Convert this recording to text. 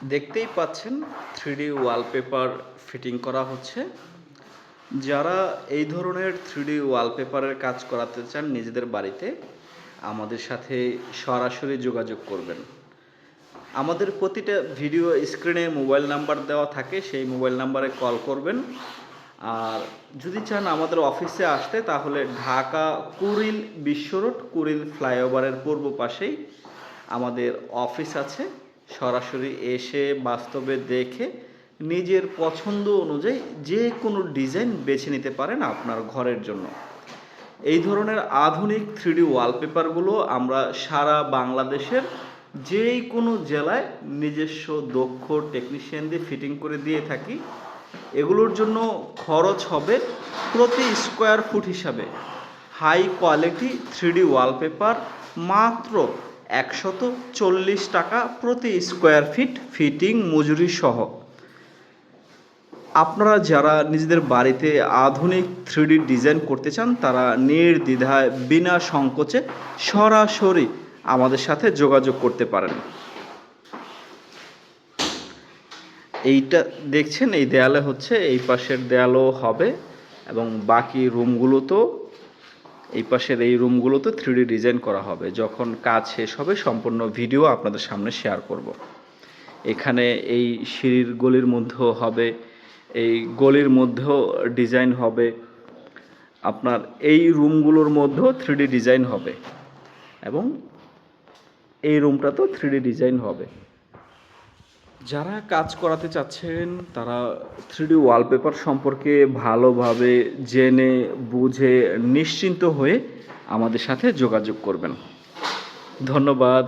দেখতেই পাচ্ছেন 3D wallpaper fitting করা হচ্ছে। যারা এই ধরনের 3D ওয়ালপেপারের কাজ করাতে চান নিজেদের বাড়িতে, আমাদের সাথে সরাসরি যোগাযোগ করবেন। আমাদের প্রতিটা ভিডিও স্ক্রিনে মোবাইল নাম্বার দেওয়া থাকে, সেই মোবাইল নাম্বারে কল করবেন। আর যদি চান আমাদের অফিসে আসতে, তাহলে ঢাকা কুড়িল বিশ্ব রোড, কুড়িল ফ্লাইওভারের পূর্ব পাশেই আমাদের অফিস আছে। সরাসরি এসে বাস্তবে দেখে নিজের পছন্দ অনুযায়ী যে কোনো ডিজাইন বেছে নিতে পারেন আপনার ঘরের জন্য। এই ধরনের আধুনিক 3D ওয়ালপেপারগুলো আমরা সারা বাংলাদেশের যে কোনো জেলায় নিজস্ব দক্ষ টেকনিশিয়ান দিয়ে ফিটিং করে দিয়ে থাকি। এগুলোর জন্য খরচ হবে প্রতি স্কোয়ার ফুট হিসাবে হাই কোয়ালিটি 3D ওয়ালপেপার মাত্র 140 টাকা প্রতি স্কোয়ার ফিট, ফিটিং মজুরি সহ। আপনারা যারা নিজেদের বাড়িতে আধুনিক 3D ডিজাইন করতে চান, তারা নির্দ্বিধায় বিনা সংকোচে সরাসরি আমাদের সাথে যোগাযোগ করতে পারেন। এইটা দেখছেন, এই দেয়ালে হচ্ছে, এই পাশের দেয়ালও হবে এবং বাকি রুমগুলোতেও, এই পাশের এই রুমগুলোতে 3D ডিজাইন করা হবে। যখন কাজ শেষ হবে সম্পূর্ণ ভিডিও আপনাদের সামনে শেয়ার করব। এখানে এই সিঁড়ির গলির মধ্যেও হবে, এই গলির মধ্যেও ডিজাইন হবে, আপনার এই রুমগুলোর মধ্যেও 3D ডিজাইন হবে এবং এই রুমটাতেও 3D ডিজাইন হবে। যারা কাজ করাতে চাচ্ছেন তারা 3D ওয়ালপেপার সম্পর্কে ভালোভাবে জেনে বুঝে নিশ্চিন্ত হয়ে আমাদের সাথে যোগাযোগ করবেন। ধন্যবাদ।